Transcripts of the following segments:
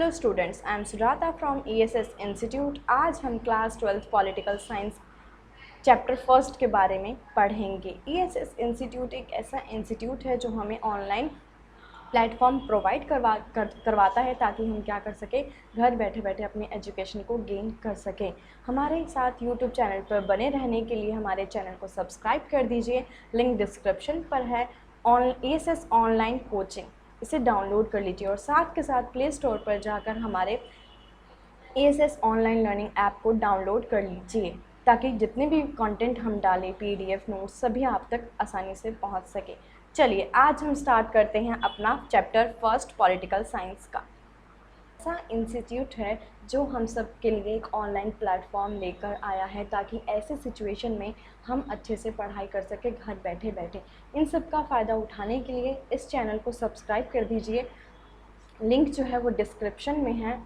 Hello students, I am Sujata from ESS institute. आज हम class 12 political science chapter first के बारे में पढ़ेंगे। ESS इंस्टीट्यूट एक ऐसा इंस्टीट्यूट है जो हमें ऑनलाइन प्लेटफॉर्म प्रोवाइड करवाता है ताकि हम क्या कर सकें, घर बैठे बैठे अपने एजुकेशन को गेन कर सकें। हमारे साथ यूट्यूब चैनल पर बने रहने के लिए हमारे चैनल को सब्सक्राइब कर दीजिए। लिंक डिस्क्रिप्शन पर है। ESS ऑनलाइन कोचिंग, इसे डाउनलोड कर लीजिए और साथ के साथ प्ले स्टोर पर जाकर हमारे ESS ऑनलाइन लर्निंग ऐप को डाउनलोड कर लीजिए ताकि जितने भी कंटेंट हम डालें, PDF नोट्स, सभी आप तक आसानी से पहुंच सके। चलिए आज हम स्टार्ट करते हैं अपना चैप्टर फर्स्ट पॉलिटिकल साइंस का। ऐसा इंस्टीट्यूट है जो हम सब के लिए एक ऑनलाइन प्लेटफॉर्म लेकर आया है ताकि ऐसे सिचुएशन में हम अच्छे से पढ़ाई कर सकें घर बैठे बैठे। इन सब का फ़ायदा उठाने के लिए इस चैनल को सब्सक्राइब कर दीजिए। लिंक जो है वो डिस्क्रिप्शन में है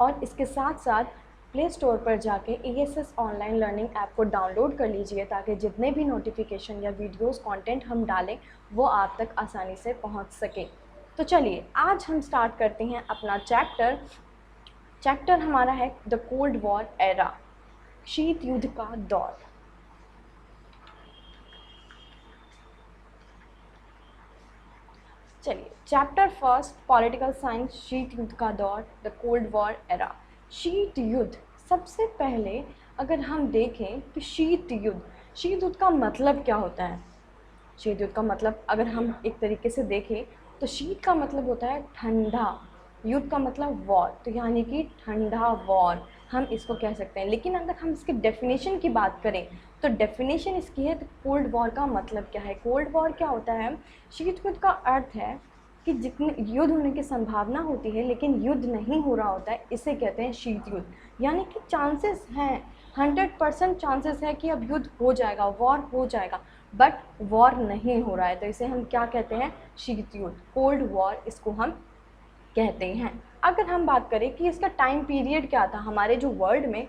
और इसके साथ साथ प्ले स्टोर पर जाके ESS ऑनलाइन लर्निंग ऐप को डाउनलोड कर लीजिए ताकि जितने भी नोटिफिकेशन या वीडियोस कंटेंट हम डालें वो आप तक आसानी से पहुंच सके। तो चलिए आज हम स्टार्ट करते हैं अपना चैप्टर हमारा है द कोल्ड वॉर एरा, शीत युद्ध का दौर। चलिए चैप्टर फर्स्ट पॉलिटिकल साइंस, शीत युद्ध का दौर, द कोल्ड वॉर एरा। शीत युद्ध, सबसे पहले अगर हम देखें कि शीत युद्ध का मतलब क्या होता है। शीत युद्ध का मतलब अगर हम एक तरीके से देखें तो शीत का मतलब होता है ठंडा, युद्ध का मतलब वॉर, तो यानी कि ठंडा वॉर हम इसको कह सकते हैं। लेकिन अगर हम इसके डेफिनेशन की बात करें तो डेफिनेशन इसकी है तो कोल्ड वॉर का मतलब क्या है। कोल्ड वॉर क्या होता है? शीत युद्ध का अर्थ है कि जितने युद्ध होने की संभावना होती है लेकिन युद्ध नहीं हो रहा होता है, इसे कहते हैं शीत युद्ध। यानी कि चांसेस हैं, 100% चांसेस है कि अब युद्ध हो जाएगा, वॉर हो जाएगा, बट वॉर नहीं हो रहा है, तो इसे हम क्या कहते हैं? शीत युद्ध, कोल्ड वॉर इसको हम कहते हैं। अगर हम बात करें कि इसका टाइम पीरियड क्या था, हमारे जो वर्ल्ड में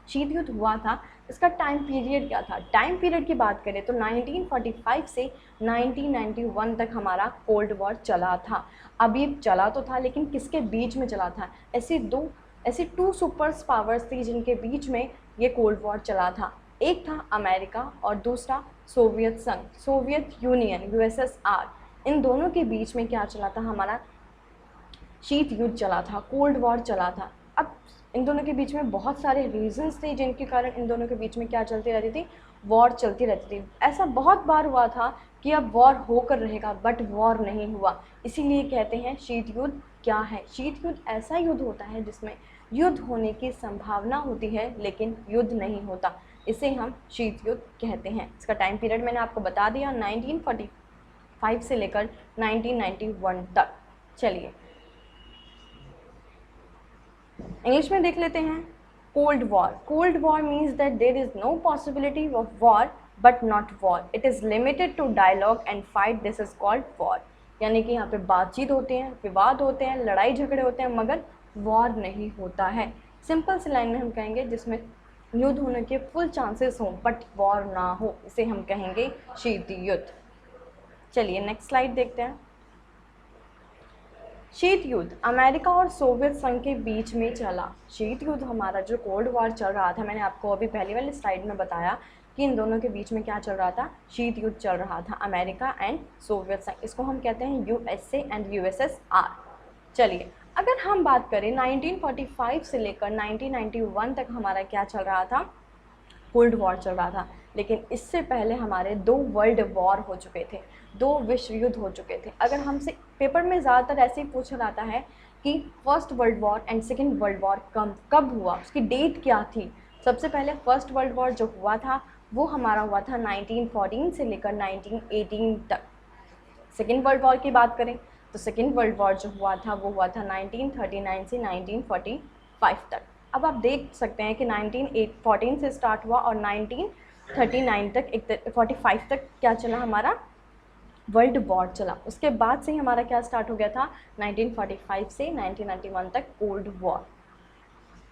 शीत युद्ध हुआ था इसका टाइम पीरियड क्या था। टाइम पीरियड की बात करें तो 1945 से 1991 तक हमारा कोल्ड वॉर चला था। अब ये चला तो था लेकिन किसके बीच में चला था? ऐसी टू सुपर पावर्स थी जिनके बीच में ये कोल्ड वॉर चला था। एक था अमेरिका और दूसरा सोवियत संघ, सोवियत यूनियन, USSR। इन दोनों के बीच में क्या चला था? हमारा शीत युद्ध चला था, कोल्ड वॉर चला था। अब इन दोनों के बीच में बहुत सारे रीजंस थे जिनके कारण इन दोनों के बीच में क्या चलती रहती थी? वॉर चलती रहती थी। ऐसा बहुत बार हुआ था कि अब वॉर होकर रहेगा, बट वॉर नहीं हुआ, इसीलिए कहते हैं शीत युद्ध क्या है। शीत युद्ध ऐसा युद्ध होता है जिसमें युद्ध होने की संभावना होती है लेकिन युद्ध नहीं होता, इसे हम शीत युद्ध कहते हैं। इसका टाइम पीरियड मैंने आपको बता दिया, 1945 से लेकर 1991 तक। चलिए इंग्लिश में देख लेते हैं। Cold war, cold war means that there is no possibility of war but not war, it is limited to dialogue and fight, this is called war. यानी कि यहाँ पे बातचीत होते हैं, विवाद होते हैं, लड़ाई झगड़े होते हैं, मगर वॉर नहीं होता है। सिंपल सी लाइन में हम कहेंगे जिसमें युद्ध होने के फुल चांसेस हों बट वॉर ना हो, इसे हम कहेंगे शीत युद्ध। चलिए नेक्स्ट स्लाइड देखते हैं। शीत युद्ध अमेरिका और सोवियत संघ के बीच में चला। शीत युद्ध हमारा जो कोल्ड वॉर चल रहा था, मैंने आपको अभी पहले वाली स्लाइड में बताया कि इन दोनों के बीच में क्या चल रहा था? शीत युद्ध चल रहा था, अमेरिका एंड सोवियत संघ। इसको हम कहते हैं USA एंड USSR। चलिए अगर हम बात करें 1945 से लेकर 1991 तक हमारा क्या चल रहा था? कोल्ड वॉर चल रहा था। लेकिन इससे पहले हमारे 2 वर्ल्ड वॉर हो चुके थे, 2 विश्व युद्ध हो चुके थे। अगर हमसे पेपर में ज़्यादातर ऐसे ही पूछा जाता है कि first world war and second world war कब हुआ, उसकी डेट क्या थी। सबसे पहले फर्स्ट वर्ल्ड वॉर जो हुआ था वो हमारा हुआ था 1914 से लेकर 1918 तक। सेकेंड वर्ल्ड वॉर की बात करें तो सेकेंड वर्ल्ड वॉर जो हुआ था वो हुआ था 1939 से 1945 तक। अब आप देख सकते हैं कि 1914 से स्टार्ट हुआ और 1939 तक 45 तक क्या चला? हमारा वर्ल्ड वॉर चला। उसके बाद से ही हमारा क्या स्टार्ट हो गया था? 1945 से 1991 तक cold war.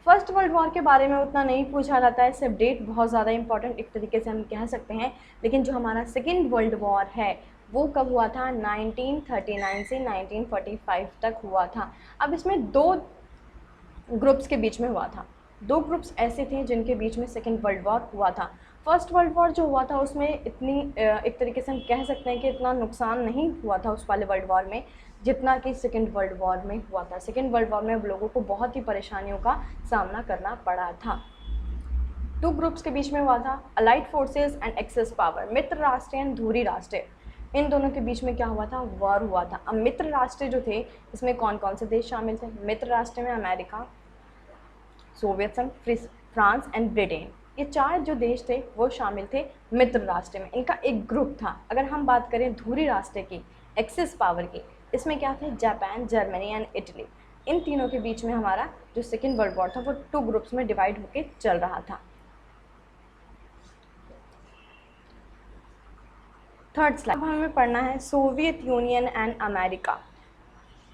First world war के बारे में उतना नहीं पूछा जाता है, सिर्फ डेट बहुत ज़्यादा इंपॉर्टेंट एक तरीके से हम कह सकते हैं। लेकिन जो हमारा सेकेंड वर्ल्ड वॉर है वो कब हुआ था? 1939 से 1945 तक हुआ था। अब इसमें 2 ग्रुप्स के बीच में हुआ था। दो ग्रुप्स ऐसे थे जिनके बीच में सेकेंड वर्ल्ड वॉर हुआ था। फर्स्ट वर्ल्ड वॉर जो हुआ था उसमें इतनी एक तरीके से हम कह सकते हैं कि इतना नुकसान नहीं हुआ था उस वाले वर्ल्ड वॉर में जितना कि सेकेंड वर्ल्ड वॉर में हुआ था। सेकेंड वर्ल्ड वॉर में अब लोगों को बहुत ही परेशानियों का सामना करना पड़ा था। दो ग्रुप्स के बीच में हुआ था, allied forces and axis power, मित्र राष्ट्र एंड धुरी राष्ट्र। इन दोनों के बीच में क्या हुआ था, वॉर हुआ था। अब मित्र राष्ट्र जो थे इसमें कौन कौन से देश शामिल थे? मित्र राष्ट्र में अमेरिका, सोवियत संघ, फ्रांस एंड ब्रिटेन, ये चार जो देश थे वो शामिल थे मित्र राष्ट्र में। इनका एक ग्रुप था। अगर हम बात करें धुरी राष्ट्र की, एक्सिस पावर की, इसमें क्या थे? Japan, Germany and Italy. इन तीनों के बीच में हमारा जो सेकेंड वर्ल्ड वॉर था वो टू ग्रुप्स में डिवाइड होकर चल रहा था। थर्ड स्लाइड, अब हमें पढ़ना है Soviet union and America.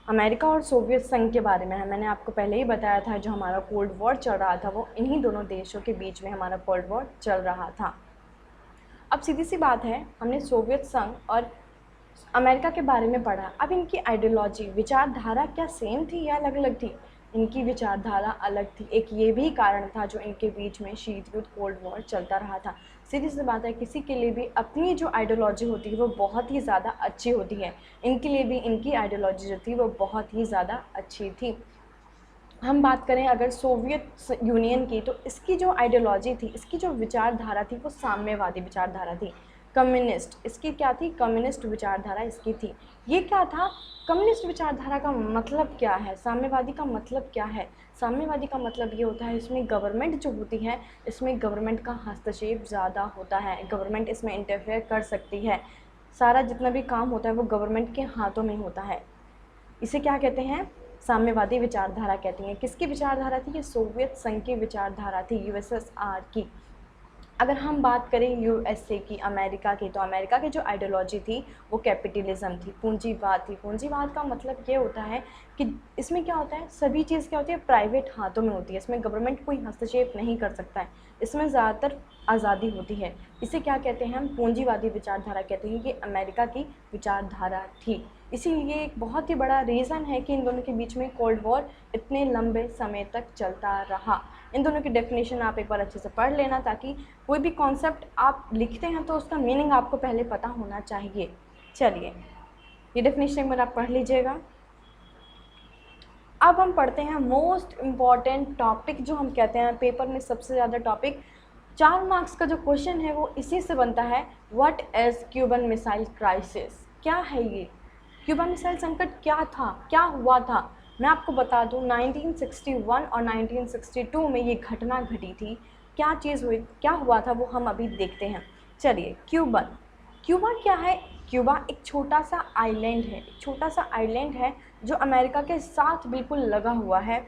America और सोवियत संघ के बारे में है। मैंने आपको पहले ही बताया था जो हमारा कोल्ड वॉर चल रहा था वो इन्हीं दोनों देशों के बीच में हमारा कोल्ड वॉर चल रहा था। अब सीधी सी बात है, हमने सोवियत संघ और अमेरिका के बारे में पढ़ा। अब इनकी आइडियोलॉजी, विचारधारा क्या सेम थी या अलग अलग थी? इनकी विचारधारा अलग थी। एक ये भी कारण था जो इनके बीच में शीत युद्ध, कोल्ड वॉर चलता रहा था। सीधी सी बात है, किसी के लिए भी अपनी जो आइडियोलॉजी होती है वो बहुत ही ज़्यादा अच्छी होती है। इनके लिए भी इनकी आइडियोलॉजी जो थी वो बहुत ही ज़्यादा अच्छी थी। हम बात करें अगर सोवियत यूनियन की, तो इसकी जो आइडियोलॉजी थी, इसकी जो विचारधारा थी वो साम्यवादी विचारधारा थी। कम्युनिस्ट, इसकी क्या थी? कम्युनिस्ट विचारधारा इसकी थी। ये क्या था? कम्युनिस्ट विचारधारा का मतलब क्या है? साम्यवादी का मतलब क्या है? साम्यवादी का मतलब ये होता है इसमें गवर्नमेंट जो होती है, इसमें गवर्नमेंट का हस्तक्षेप ज़्यादा होता है। गवर्नमेंट इसमें इंटरफेयर कर सकती है। सारा जितना भी काम होता है वो गवर्नमेंट के हाथों में होता है। इसे क्या कहते हैं? साम्यवादी विचारधारा कहती हैं। किसकी विचारधारा थी? ये सोवियत संघ की विचारधारा थी, यूएसएसआर की। अगर हम बात करें यूएसए की, अमेरिका की, तो अमेरिका की जो आइडियोलॉजी थी वो कैपिटलिज्म थी, पूंजीवाद थी। पूंजीवाद का मतलब ये होता है कि इसमें क्या होता है, सभी चीज़ क्या होती है, प्राइवेट हाथों में होती है। इसमें गवर्नमेंट कोई हस्तक्षेप नहीं कर सकता है। इसमें ज़्यादातर आज़ादी होती है। इसे क्या कहते हैं हम? पूंजीवादी विचारधारा कहते हैं। ये अमेरिका की विचारधारा थी। इसीलिए एक बहुत ही बड़ा रीज़न है कि इन दोनों के बीच में कोल्ड वॉर इतने लंबे समय तक चलता रहा। इन दोनों की डेफिनेशन आप एक बार अच्छे से पढ़ लेना, ताकि कोई भी कॉन्सेप्ट आप लिखते हैं तो उसका मीनिंग आपको पहले पता होना चाहिए। चलिए, ये डेफिनेशन एक बार आप पढ़ लीजिएगा। अब हम पढ़ते हैं मोस्ट इम्पॉर्टेंट टॉपिक, जो हम कहते हैं पेपर में सबसे ज़्यादा टॉपिक, 4 मार्क्स का जो क्वेश्चन है वो इसी से बनता है। What is Cuban missile crisis? क्या है ये? क्यूबा मिसाइल संकट क्या था, क्या हुआ था? मैं आपको बता दूं, 1961 और 1962 में ये घटना घटी थी। क्या चीज़ हुई, क्या हुआ था, वो हम अभी देखते हैं। चलिए, क्यूबा क्या है? क्यूबा एक छोटा सा आइलैंड है, एक छोटा सा आइलैंड है जो अमेरिका के साथ बिल्कुल लगा हुआ है।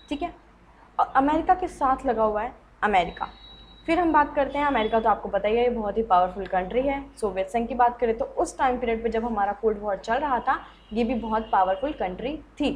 ठीक है, अमेरिका के साथ लगा हुआ है अमेरिका। फिर हम बात करते हैं अमेरिका, तो आपको पता ही है ये बहुत ही पावरफुल कंट्री है। सोवियत संघ की बात करें तो उस टाइम पीरियड पे जब हमारा कोल्ड वॉर चल रहा था ये भी बहुत पावरफुल कंट्री थी।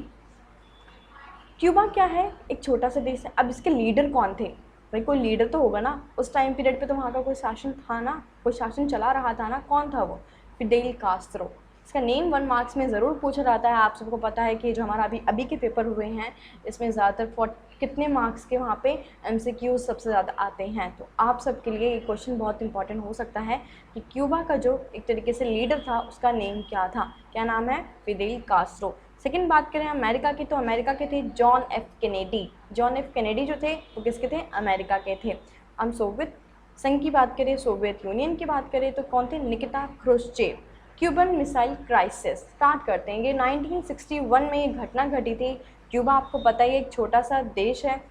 क्यूबा क्या है? एक छोटा सा देश है। अब इसके लीडर कौन थे? भाई कोई लीडर तो होगा ना, उस टाइम पीरियड पे तो वहाँ का कोई शासन था ना, कोई शासन चला रहा था ना। कौन था वो? Fidel Castro. इसका नेम 1 मार्क्स में ज़रूर पूछा जाता है। आप सबको पता है कि जो हमारा अभी के पेपर हुए हैं इसमें ज़्यादातर कितने मार्क्स के वहाँ पे MCQ सबसे ज़्यादा आते हैं। तो आप सबके लिए ये क्वेश्चन बहुत इंपॉर्टेंट हो सकता है कि क्यूबा का जो एक तरीके से लीडर था उसका नेम क्या था? क्या नाम है? Fidel Castro. सेकेंड बात करें अमेरिका की, तो अमेरिका के थे John F Kennedy. John F Kennedy जो थे वो किसके थे? अमेरिका के थे। हम सोवियत संघ की बात करें, सोवियत यूनियन की बात करें तो कौन थे? Nikita Khrushchev. Cuban missile crisis start करते हैं। ये 1961 में ये घटना घटी थी। क्यूबा आपको पता ही एक छोटा सा देश है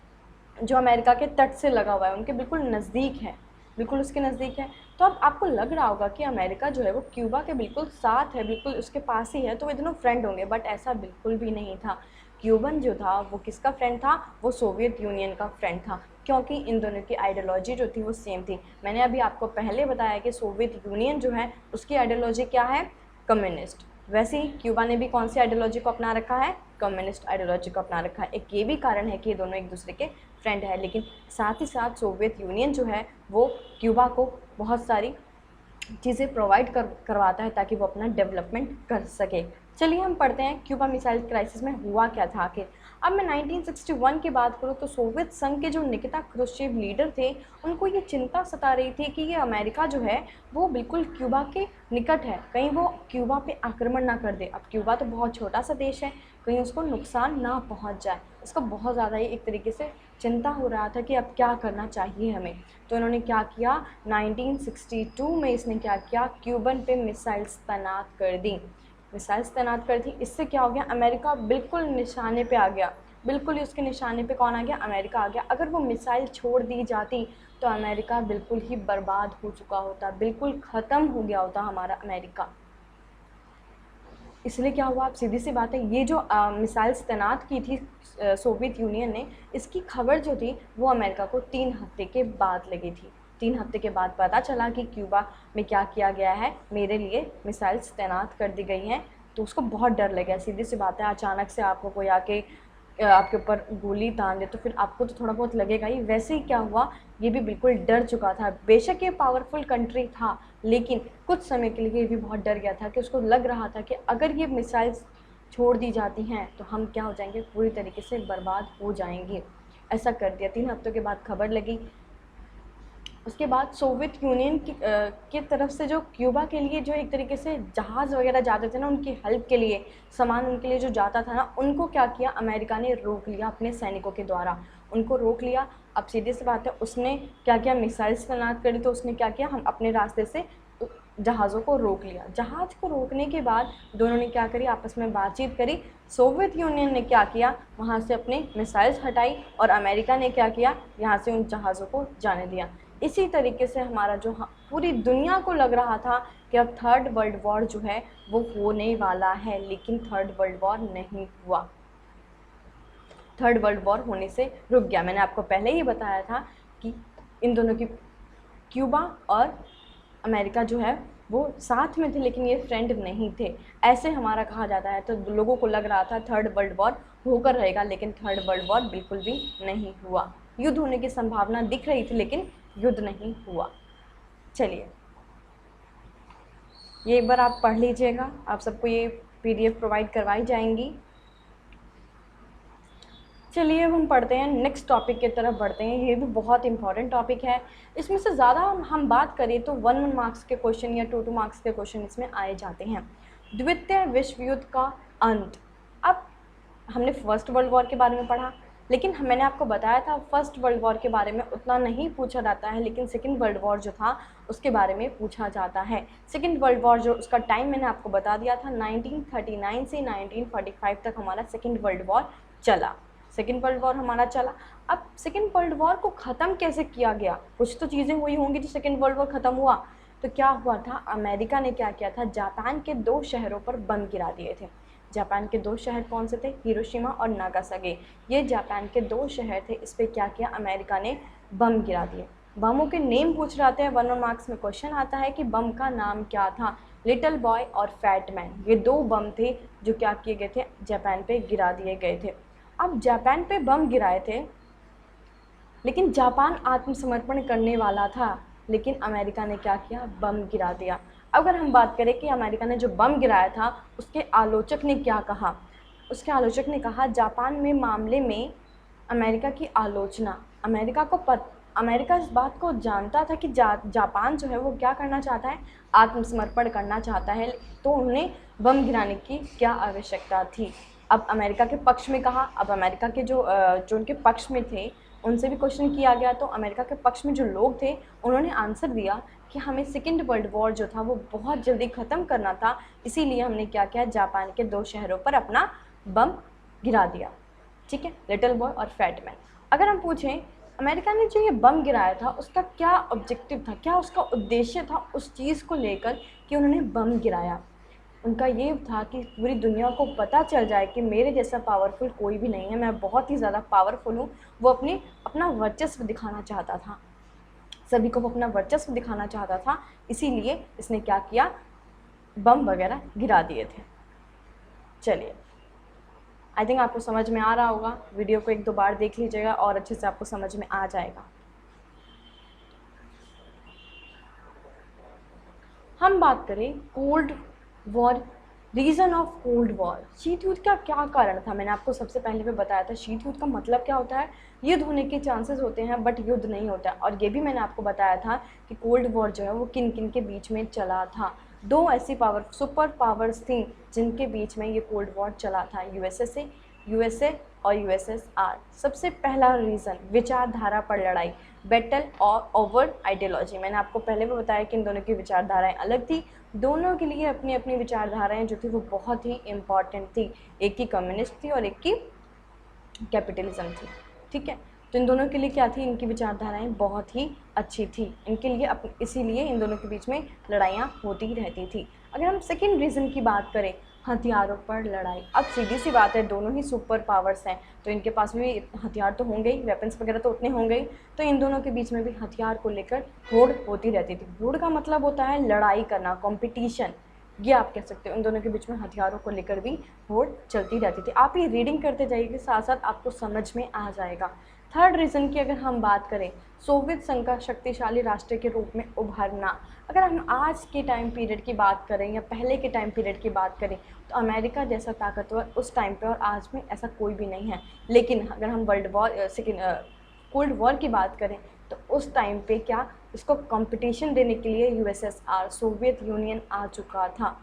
जो अमेरिका के तट से लगा हुआ है, उनके बिल्कुल नज़दीक है, बिल्कुल उसके नज़दीक है। तो अब आपको लग रहा होगा कि अमेरिका जो है वो क्यूबा के बिल्कुल साथ है, बिल्कुल उसके पास ही है, तो वे दोनों फ्रेंड होंगे, बट ऐसा बिल्कुल भी नहीं था। क्यूबन जो था वो किसका फ्रेंड था? वो सोवियत यूनियन का फ्रेंड था, क्योंकि इन दोनों की आइडियोलॉजी जो थी वो सेम थी। मैंने अभी आपको पहले बताया कि सोवियत यूनियन जो है उसकी आइडियोलॉजी क्या है? कम्युनिस्ट। वैसे ही क्यूबा ने भी कौन सी आइडियोलॉजी को अपना रखा है? कम्युनिस्ट आइडियोलॉजी को अपना रखा है। एक ये भी कारण है कि ये दोनों एक दूसरे के फ्रेंड है, लेकिन साथ ही साथ सोवियत यूनियन जो है वो क्यूबा को बहुत सारी चीज़ें प्रोवाइड करवाता है ताकि वो अपना डेवलपमेंट कर सके। चलिए हम पढ़ते हैं क्यूबा मिसाइल क्राइसिस में हुआ क्या था आखिर। अब मैं 1961 की बात करूँ तो सोवियत संघ के जो निकिता क्रुश्चेव लीडर थे, उनको ये चिंता सता रही थी कि ये अमेरिका जो है वो बिल्कुल क्यूबा के निकट है, कहीं वो क्यूबा पे आक्रमण ना कर दे। अब क्यूबा तो बहुत छोटा सा देश है, कहीं उसको नुकसान ना पहुंच जाए, इसको बहुत ज़्यादा ही एक तरीके से चिंता हो रहा था कि अब क्या करना चाहिए हमें। तो इन्होंने क्या किया, 1962 में इसने क्या किया, क्यूबन पे मिसाइल्स तैनात कर दी। मिसाइल्स तैनात कर दी, इससे क्या हो गया, अमेरिका बिल्कुल निशाने पे आ गया, बिल्कुल ही उसके निशाने पे कौन आ गया, अमेरिका आ गया। अगर वो मिसाइल छोड़ दी जाती तो अमेरिका बिल्कुल ही बर्बाद हो चुका होता, बिल्कुल ख़त्म हो गया होता हमारा अमेरिका। इसलिए क्या हुआ, अब सीधी सी बात है, ये जो मिसाइल्स तैनात की थी सोवियत यूनियन ने, इसकी खबर जो थी वो अमेरिका को 3 हफ्ते के बाद लगी थी। 3 हफ्ते के बाद पता चला कि क्यूबा में क्या किया गया है, मेरे लिए मिसाइल्स तैनात कर दी गई हैं। तो उसको बहुत डर लगा, सीधी सी बात है, अचानक से आपको कोई आके आपके ऊपर गोली तान दे तो फिर आपको तो थोड़ा बहुत लगेगा ही। वैसे ही क्या हुआ, ये भी बिल्कुल डर चुका था। बेशक ये पावरफुल कंट्री था, लेकिन कुछ समय के लिए ये भी बहुत डर गया था कि उसको लग रहा था कि अगर ये मिसाइल्स छोड़ दी जाती हैं तो हम क्या हो जाएंगे, पूरी तरीके से बर्बाद हो जाएंगे। ऐसा कर दिया। 3 हफ्तों के बाद खबर लगी। उसके बाद सोवियत यूनियन की तरफ से जो क्यूबा के लिए जो एक तरीके से जहाज़ वगैरह जाते थे ना, उनकी हेल्प के लिए, सामान उनके लिए जो जाता था ना, उनको क्या किया, अमेरिका ने रोक लिया अपने सैनिकों के द्वारा, उनको रोक लिया। अब सीधी सी बात है, उसने क्या किया, मिसाइल्स तैनात करी, तो उसने क्या किया, हम अपने रास्ते से जहाज़ों को रोक लिया। जहाज़ को रोकने के बाद दोनों ने क्या करी, आपस में बातचीत करी। सोवियत यूनियन ने क्या किया, वहाँ से अपने मिसाइल्स हटाई, और अमेरिका ने क्या किया, यहाँ से उन जहाज़ों को जाने दिया। इसी तरीके से हमारा जो पूरी दुनिया को लग रहा था कि अब थर्ड वर्ल्ड वॉर जो है वो होने वाला है, लेकिन थर्ड वर्ल्ड वॉर नहीं हुआ। थर्ड वर्ल्ड वॉर होने से रुक गया। मैंने आपको पहले ही बताया था कि इन दोनों की, क्यूबा और अमेरिका जो है वो साथ में थे, लेकिन ये फ्रेंड नहीं थे, ऐसे हमारा कहा जाता है। तो लोगों को लग रहा था थर्ड वर्ल्ड वॉर होकर रहेगा, लेकिन थर्ड वर्ल्ड वॉर बिल्कुल भी नहीं हुआ। युद्ध होने की संभावना दिख रही थी, लेकिन युद्ध नहीं हुआ। चलिए, ये एक बार आप पढ़ लीजिएगा, आप सबको ये PDF प्रोवाइड करवाई जाएंगी। चलिए अब हम पढ़ते हैं, नेक्स्ट टॉपिक की तरफ बढ़ते हैं। ये भी बहुत इंपॉर्टेंट टॉपिक है। इसमें से ज़्यादा हम बात करें तो 1 मार्क्स के क्वेश्चन या 2 मार्क्स के क्वेश्चन इसमें आए जाते हैं। द्वितीय विश्व युद्ध का अंत। अब हमने फर्स्ट वर्ल्ड वॉर के बारे में पढ़ा, लेकिन मैंने आपको बताया था फर्स्ट वर्ल्ड वॉर के बारे में उतना नहीं पूछा जाता है, लेकिन सेकेंड वर्ल्ड वॉर जो था उसके बारे में पूछा जाता है। सेकेंड वर्ल्ड वॉर जो, उसका टाइम मैंने आपको बता दिया था, 1939 से 1945 तक हमारा सेकेंड वर्ल्ड वॉर चला। सेकेंड वर्ल्ड वॉर हमारा चला। अब सेकेंड वर्ल्ड वॉर को ख़त्म कैसे किया गया, कुछ तो चीज़ें हुई होंगी जो सेकेंड वर्ल्ड वॉर ख़त्म हुआ। तो क्या हुआ था, अमेरिका ने क्या किया था, जापान के 2 शहरों पर बम गिरा दिए थे। जापान के 2 शहर कौन से थे, हिरोशिमा और नागासाकी। ये जापान के 2 शहर थे, इस पर क्या किया, अमेरिका ने बम गिरा दिए। बमों के नेम पूछ रहे हैं, 1 मार्क्स में क्वेश्चन आता है कि बम का नाम क्या था। लिटिल बॉय और फैट मैन, ये 2 बम थे जो क्या किए गए थे, जापान पे गिरा दिए गए थे। अब जापान पे बम गिराए थे, लेकिन जापान आत्मसमर्पण करने वाला था, लेकिन अमेरिका ने क्या किया, बम गिरा दिया। अगर हम बात करें कि अमेरिका ने जो बम गिराया था उसके आलोचक ने क्या कहा, उसके आलोचक ने कहा, जापान में मामले में अमेरिका की आलोचना, अमेरिका इस बात को जानता था कि जापान जो है वो क्या करना चाहता है, आत्मसमर्पण करना चाहता है, तो उन्हें बम गिराने की क्या आवश्यकता थी। अब अमेरिका के पक्ष में कहा, अब अमेरिका के जो उनके पक्ष में थे उनसे भी क्वेश्चन किया गया, तो अमेरिका के पक्ष में जो लोग थे उन्होंने आंसर दिया कि हमें सेकेंड वर्ल्ड वॉर जो था वो बहुत जल्दी ख़त्म करना था, इसीलिए हमने क्या किया, जापान के 2 शहरों पर अपना बम गिरा दिया। ठीक है, लिटिल बॉय और फैट मैन। अगर हम पूछें अमेरिका ने जो ये बम गिराया था उसका क्या ऑब्जेक्टिव था, क्या उसका उद्देश्य था उस चीज़ को लेकर कि उन्होंने बम गिराया, उनका ये था कि पूरी दुनिया को पता चल जाए कि मेरे जैसा पावरफुल कोई भी नहीं है, मैं बहुत ही ज़्यादा पावरफुल हूँ। वो अपना वर्चस्व दिखाना चाहता था, सभी को वो अपना वर्चस्व दिखाना चाहता था, इसीलिए इसने क्या किया, बम वगैरह गिरा दिए थे। चलिए, आई थिंक आपको समझ में आ रहा होगा, वीडियो को 1-2 बार देख लीजिएगा और अच्छे से आपको समझ में आ जाएगा। हम बात करें cold war reason of cold war, शीत युद्ध का क्या कारण था? मैंने आपको सबसे पहले भी बताया था शीत युद्ध का मतलब क्या होता है, युद्ध होने के चांसेस होते हैं बट युद्ध नहीं होता है। और ये भी मैंने आपको बताया था कि कोल्ड वॉर जो है वो किन किन के बीच में चला था। दो ऐसी सुपर पावर्स थी जिनके बीच में ये कोल्ड वॉर चला था, यूएसए और यूएसएसआर। सबसे पहला रीज़न विचारधारा पर लड़ाई, बैटल और ओवर आइडियोलॉजी। मैंने आपको पहले भी बताया कि इन दोनों की विचारधाराएं अलग थी, दोनों के लिए अपनी अपनी विचारधाराएं जो थी वो बहुत ही इम्पॉर्टेंट थी। एक की कम्युनिस्ट थी और एक की कैपिटलिज्म थी, ठीक है। तो इन दोनों के लिए क्या थी, इनकी विचारधाराएं बहुत ही अच्छी थी, इनके लिए इसीलिए इन दोनों के बीच में लड़ाइयाँ होती रहती थी। अगर हम सेकेंड रीज़न की बात करें, हथियारों पर लड़ाई। अब सीधी सी बात है, दोनों ही सुपर पावर्स हैं तो इनके पास भी हथियार तो होंगे ही, वेपन्स वगैरह तो उतने होंगे ही। तो इन दोनों के बीच में भी हथियार को लेकर होड़ होती रहती थी। होड़ का मतलब होता है लड़ाई करना, कॉम्पिटिशन, ये आप कह सकते हो। इन दोनों के बीच में हथियारों को लेकर भी होड़ चलती रहती थी। आप ये रीडिंग करते जाइए, साथ साथ आपको समझ में आ जाएगा। थर्ड रीज़न की अगर हम बात करें, सोवियत संघ का शक्तिशाली राष्ट्र के रूप में उभरना। अगर हम आज के टाइम पीरियड की बात करें या पहले के टाइम पीरियड की बात करें तो अमेरिका जैसा ताकतवर उस टाइम पे और आज में ऐसा कोई भी नहीं है। लेकिन अगर हम कोल्ड वॉर की बात करें तो उस टाइम पे क्या, इसको कंपटीशन देने के लिए यूएसएसआर, सोवियत यूनियन आ चुका था।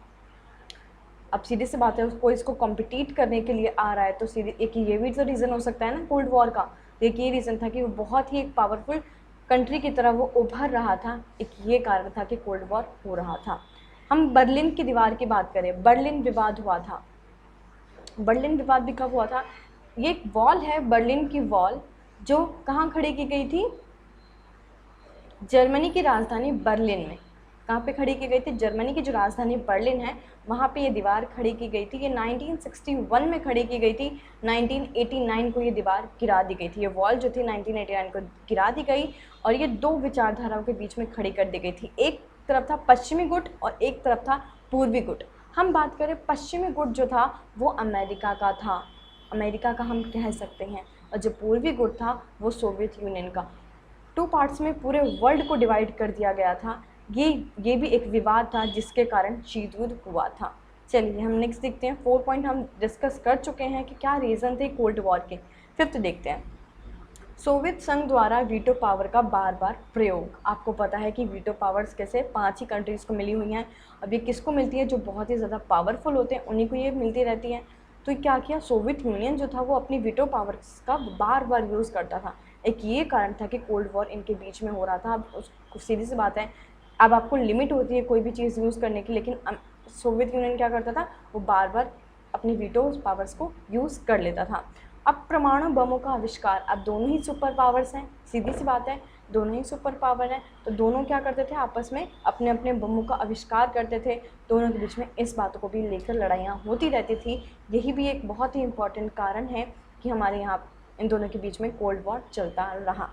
अब सीधी सी बात है, उसको इसको कॉम्पिटिट करने के लिए आ रहा है तो सीधे एक ये भी तो रीज़न हो सकता है ना कोल्ड वॉर का। एक ये रीज़न था कि वो बहुत ही एक पावरफुल कंट्री की तरह वो उभर रहा था, एक ये कारण था कि कोल्ड वॉर हो रहा था। हम बर्लिन की दीवार की बात करें, बर्लिन विवाद हुआ था। बर्लिन विवाद भी कब हुआ था? ये एक वॉल है, बर्लिन की वॉल, जो कहाँ खड़ी की गई थी? जर्मनी की राजधानी बर्लिन में। कहाँ पे खड़ी की गई थी? जर्मनी की जो राजधानी बर्लिन है वहाँ पे ये दीवार खड़ी की गई थी। ये 1961 में खड़ी की गई थी, 1989 को ये दीवार गिरा दी गई थी। ये वॉल जो थी 1989 को गिरा दी गई और ये दो विचारधाराओं के बीच में खड़ी कर दी गई थी। एक तरफ था पश्चिमी गुट और एक तरफ था पूर्वी गुट। हम बात करें पश्चिमी गुट जो था वो अमेरिका का था, अमेरिका का हम कह सकते हैं, और जो पूर्वी गुट था वो सोवियत यूनियन का। टू पार्ट्स में पूरे वर्ल्ड को डिवाइड कर दिया गया था। ये भी एक विवाद था जिसके कारण शीत युद्ध हुआ था। चलिए हम नेक्स्ट देखते हैं। 4 पॉइंट हम डिस्कस कर चुके हैं कि क्या रीज़न थे कोल्ड वॉर के। फिफ्थ देखते हैं, सोवियत संघ द्वारा वीटो पावर का बार बार प्रयोग। आपको पता है कि वीटो पावर्स कैसे 5 ही कंट्रीज़ को मिली हुई हैं। अब ये किसको मिलती है? जो बहुत ही ज़्यादा पावरफुल होते हैं उन्हीं को ये मिलती रहती हैं। तो क्या किया, सोवियत यूनियन जो था वो अपनी वीटो पावर्स का बार बार यूज़ करता था। एक ये कारण था कि कोल्ड वॉर इनके बीच में हो रहा था। अब सीधी सी बात है, अब आपको लिमिट होती है कोई भी चीज़ यूज़ करने की, लेकिन सोवियत यूनियन क्या करता था, वो बार बार अपनी वीटो पावर्स को यूज़ कर लेता था। अब परमाणु बमों का आविष्कार। अब दोनों ही सुपर पावर्स हैं, सीधी सी बात है, दोनों ही सुपर पावर हैं, तो दोनों क्या करते थे, आपस में अपने अपने बमों का आविष्कार करते थे। दोनों के बीच में इस बात को भी लेकर लड़ाइयाँ होती रहती थी। यही भी एक बहुत ही इम्पॉर्टेंट कारण है कि हमारे यहाँ इन दोनों के बीच में कोल्ड वॉर चलता रहा।